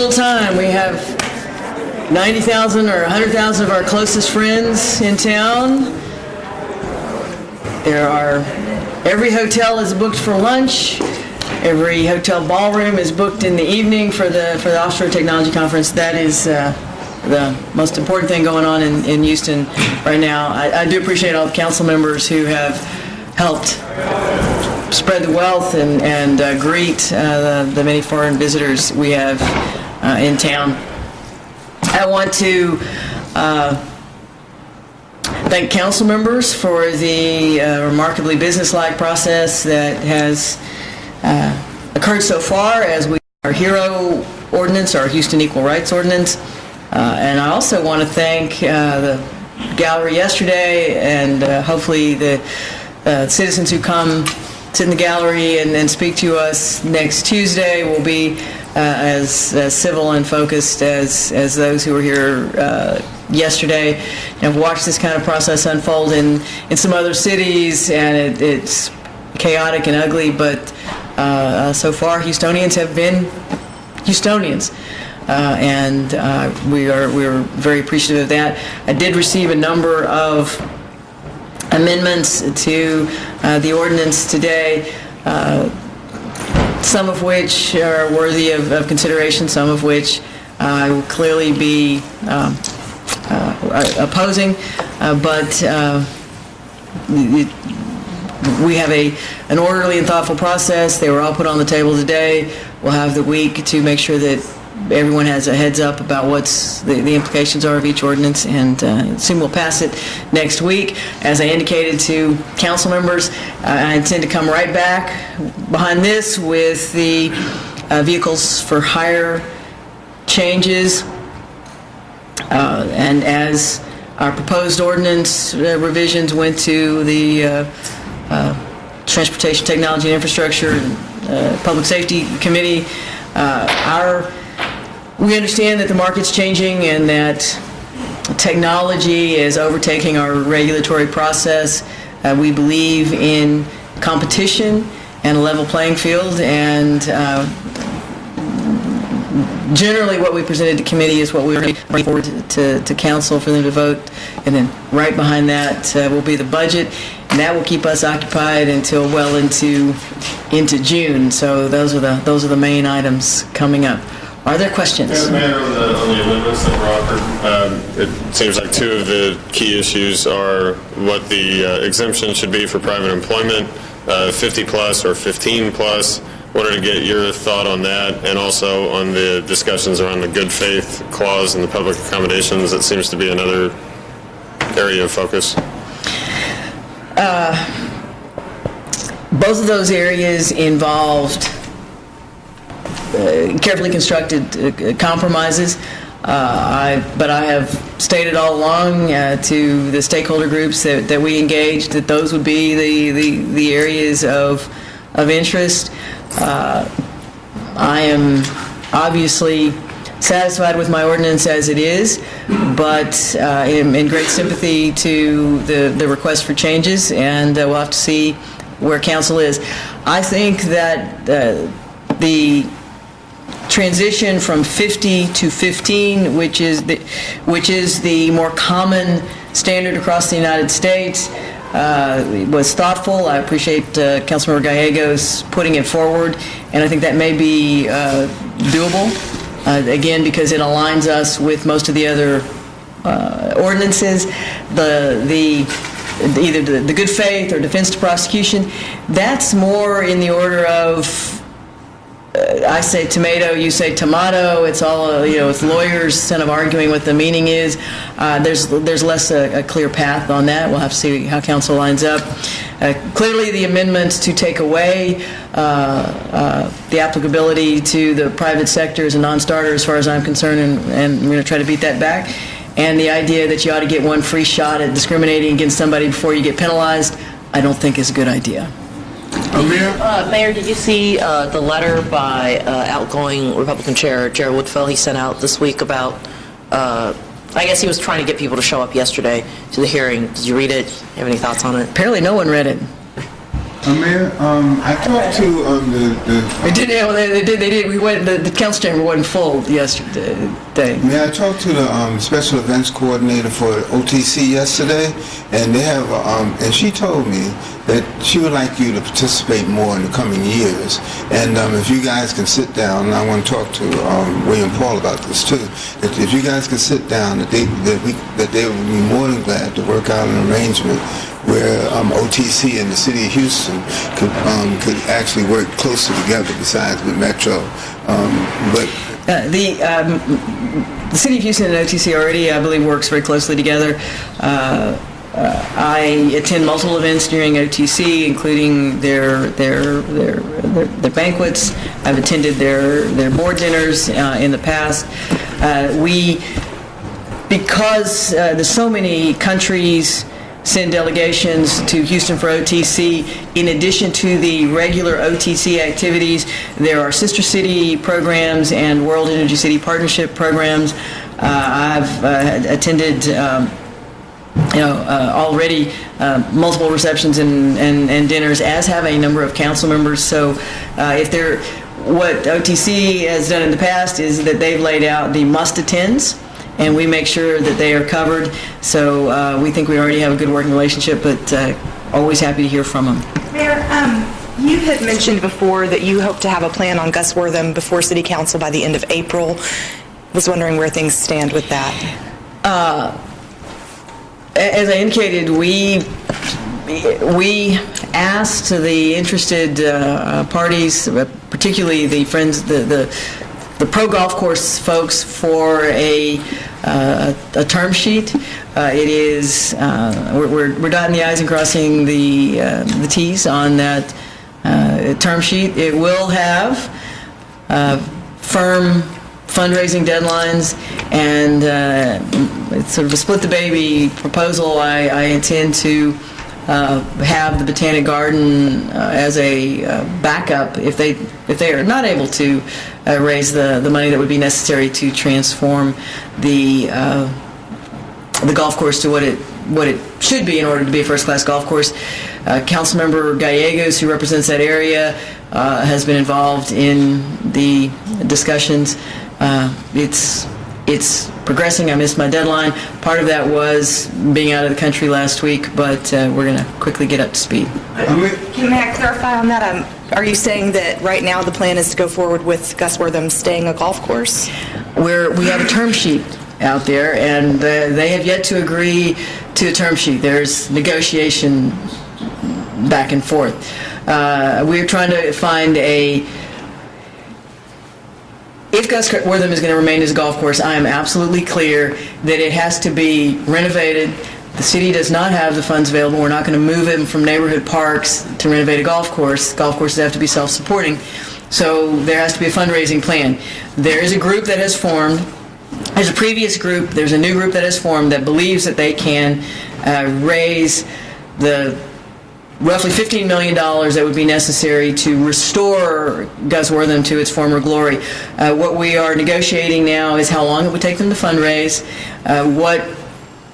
little time. We have 90,000 or 100,000 of our closest friends in town. Every hotel is booked for lunch. Every hotel ballroom is booked in the evening for the Offshore Technology Conference. That is the most important thing going on in Houston right now. I do appreciate all the council members who have helped spread the wealth and greet the many foreign visitors we have in town. I want to thank council members for the remarkably businesslike process that has occurred so far as we our HERO ordinance, our Houston Equal Rights Ordinance. And I also want to thank the gallery yesterday and hopefully the citizens who come sit in the gallery and speak to us next Tuesday will be as civil and focused as those who were here yesterday. And I've watched this kind of process unfold in some other cities, and it's chaotic and ugly, but so far Houstonians have been Houstonians. And we're very appreciative of that. I did receive a number of amendments to the ordinance today, some of which are worthy of consideration, some of which I will clearly be opposing, but we have an orderly and thoughtful process. They were all put on the table today. We'll have the week to make sure that everyone has a heads up about what's the implications are of each ordinance, and soon we'll pass it next week. As I indicated to council members, I intend to come right back behind this with the vehicles for hire changes, and as our proposed ordinance revisions went to the Transportation, Technology, and Infrastructure Public Safety Committee, we understand that the market's changing and that technology is overtaking our regulatory process. We believe in competition and a level playing field, and generally what we presented to committee is what we bring forward to council for them to vote, and then right behind that will be the budget, and that will keep us occupied until well into June. So those are the main items coming up. Are there questions? Yeah, Mayor, on the amendments that were offered, it seems like two of the key issues are what the exemption should be for private employment, 50 plus or 15 plus. Wanted to get your thought on that, and also on the discussions around the good faith clause and the public accommodations. That seems to be another area of focus. Both of those areas involved carefully constructed compromises, but I have stated all along to the stakeholder groups that we engaged that those would be the areas of interest. I am obviously satisfied with my ordinance as it is, but in great sympathy to the request for changes, and we'll have to see where council is. I think that the transition from 50 to 15, which is the more common standard across the United States, was thoughtful. I appreciate Councilmember Gallegos putting it forward, and I think that may be doable. Again, because it aligns us with most of the other ordinances. Either the good faith or defense to prosecution, that's more in the order of I say tomato, you say tomato. It's all it's lawyers kind of arguing what the meaning is. There's less a clear path on that. We'll have to see how council lines up. Clearly, the amendments to take away the applicability to the private sector is a non-starter as far as I'm concerned, and we're going to try to beat that back. And the idea that you ought to get one free shot at discriminating against somebody before you get penalized, I don't think is a good idea. Mayor, did you see the letter by outgoing Republican Chair Jared Woodfill he sent out this week about, I guess he was trying to get people to show up yesterday to the hearing. Did you read it? Have any thoughts on it? Apparently no one read it. Mayor, I talked to We went. The council chamber wasn't full yesterday. Mayor, I talked to the special events coordinator for OTC yesterday, and they have, and she told me that she would like you to participate more in the coming years. And if you guys can sit down, and I want to talk to William Paul about this too. That if you guys can sit down, that they would be more than glad to work out an arrangement where OTC and the city of Houston could actually work closer together besides with Metro. The city of Houston and OTC already, I believe, works very closely together. I attend multiple events during OTC, including their banquets. I've attended their board dinners in the past. Because there's so many countries send delegations to Houston for OTC. In addition to the regular OTC activities, there are sister city programs and World Energy City Partnership programs. I've attended already multiple receptions and dinners, as have a number of council members. So what OTC has done in the past is that they've laid out the must-attends, and we make sure that they are covered. So we think we already have a good working relationship, but always happy to hear from them. Mayor, you had mentioned before that you hope to have a plan on Gus Wortham before City Council by the end of April. Was wondering where things stand with that. As I indicated, we asked the interested parties, particularly the friends, the pro golf course folks, for a term sheet. It is we're dotting the i's and crossing the t's on that term sheet. It will have firm fundraising deadlines, and it's sort of a split the baby proposal. I intend to have the Botanic Garden as a backup if they are not able to raise the money that would be necessary to transform the golf course to what it should be in order to be a first-class golf course. Councilmember Gallegos, who represents that area, has been involved in the discussions. It's progressing. I missed my deadline. Part of that was being out of the country last week, but we're going to quickly get up to speed. May I clarify on that? Are you saying that right now the plan is to go forward with Gus Wortham staying a golf course? We have a term sheet out there, and they have yet to agree to a term sheet. There's negotiation back and forth. We're trying to find if Gus Wortham is going to remain as a golf course, I am absolutely clear that it has to be renovated. The city does not have the funds available. We're not going to move him from neighborhood parks to renovate a golf course. Golf courses have to be self-supporting. So there has to be a fundraising plan. There is a group that has formed. There's a previous group. There's a new group that has formed that believes that they can raise the roughly $15 million that would be necessary to restore Gus Wortham to its former glory. What we are negotiating now is how long it would take them to fundraise, what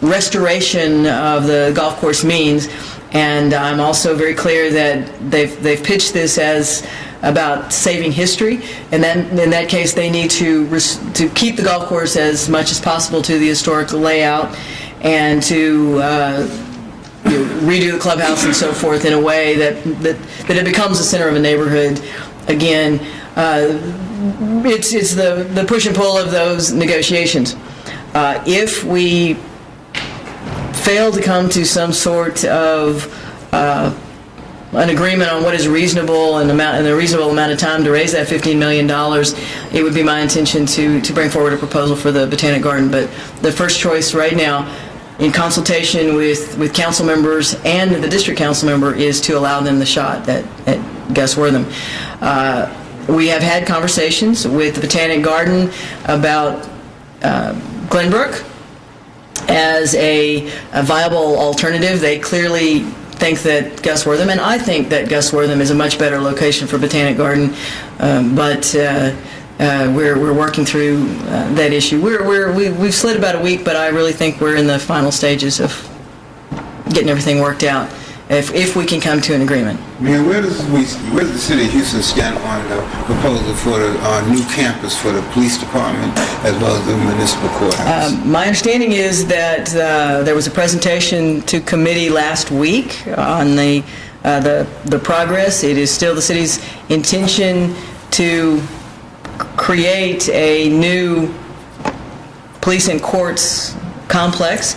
restoration of the golf course means, and I'm also very clear that they've pitched this as about saving history, and then in that case they need to keep the golf course as much as possible to the historical layout, and to redo the clubhouse and so forth in a way that it becomes the center of a neighborhood again. It's the push and pull of those negotiations. If we fail to come to some sort of an agreement on what is reasonable and a reasonable amount of time to raise that $15 million, it would be my intention to bring forward a proposal for the Botanic Garden. But the first choice right now, in consultation with council members and the district council member, is to allow them the shot at Gus Wortham. We have had conversations with the Botanic Garden about Glenbrook as a viable alternative. They clearly think that Gus Wortham, and I think that Gus Wortham is a much better location for Botanic Garden, but we're working through that issue. We've slid about a week, but I really think we're in the final stages of getting everything worked out, if we can come to an agreement. Mayor, where does the city of Houston stand on the proposal for the new campus for the police department as well as the municipal courthouse? My understanding is that there was a presentation to committee last week on the progress. It is still the city's intention to create a new police and courts complex,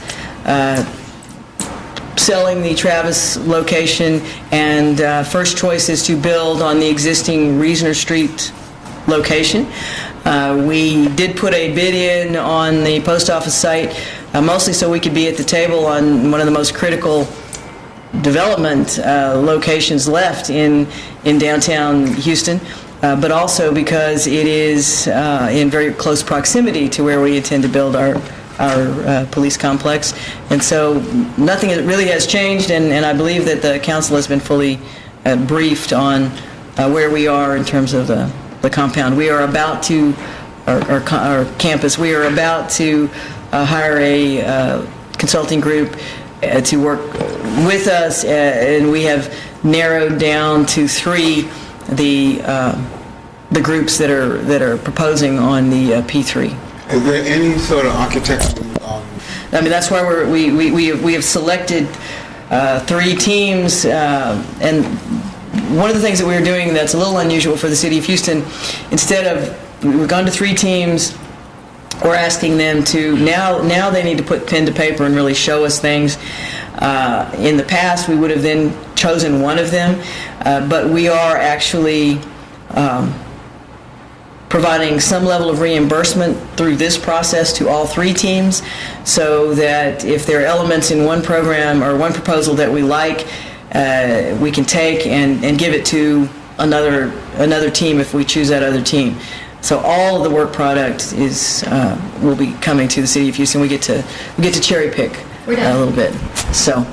selling the Travis location, and first choice is to build on the existing Reasoner Street location. We did put a bid in on the post office site, mostly so we could be at the table on one of the most critical development locations left in downtown Houston, but also because it is in very close proximity to where we intend to build our police complex. And so nothing really has changed, and I believe that the council has been fully briefed on where we are in terms of the compound. We are about to, our campus, we are about to hire a consulting group to work with us, and we have narrowed down to 3 the groups that are proposing on the P3. Is there any sort of architectural? I mean, that's why we have selected 3 teams, and one of the things that we're doing that's a little unusual for the city of Houston, instead of, we've gone to 3 teams, we're asking them to, now they need to put pen to paper and really show us things. In the past, we would have then chosen one of them, but we are actually providing some level of reimbursement through this process to all 3 teams, so that if there are elements in one program or one proposal that we like, we can take and give it to another team if we choose that other team. So all of the work product will be coming to the city of Houston. We get to cherry pick a little bit. So.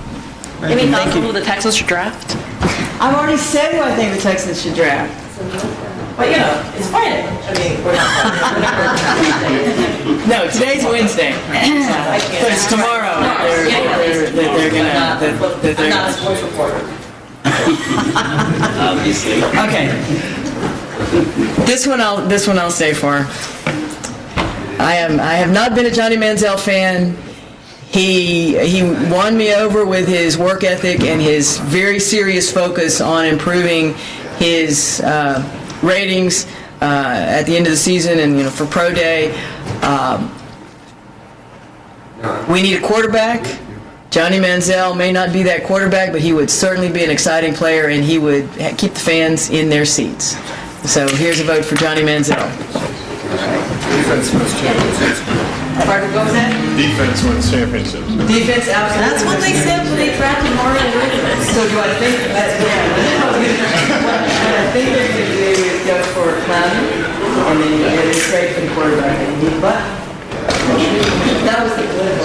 Any thoughts on who the Texans should draft? I've already said who I think the Texans should draft. But you know, it's Friday. I mean, we're not. No, today's Wednesday. So it's tomorrow. They're gonna. I'm not a sports reporter. Obviously. Okay. This one I'll stay for. I have not been a Johnny Manziel fan. He won me over with his work ethic and his very serious focus on improving his ratings at the end of the season, and for Pro Day. We need a quarterback. Johnny Manziel may not be that quarterback, but he would certainly be an exciting player, and he would keep the fans in their seats. So here's a vote for Johnny Manziel. Defense wins championships. Pardon, what was that? Defense wins championships. Defense, absolutely. That's what they said when they drafted Mario Ordinance. So do I think that, what I think they're going to do is go for Clowney, and then trade for the quarterback. But that was the political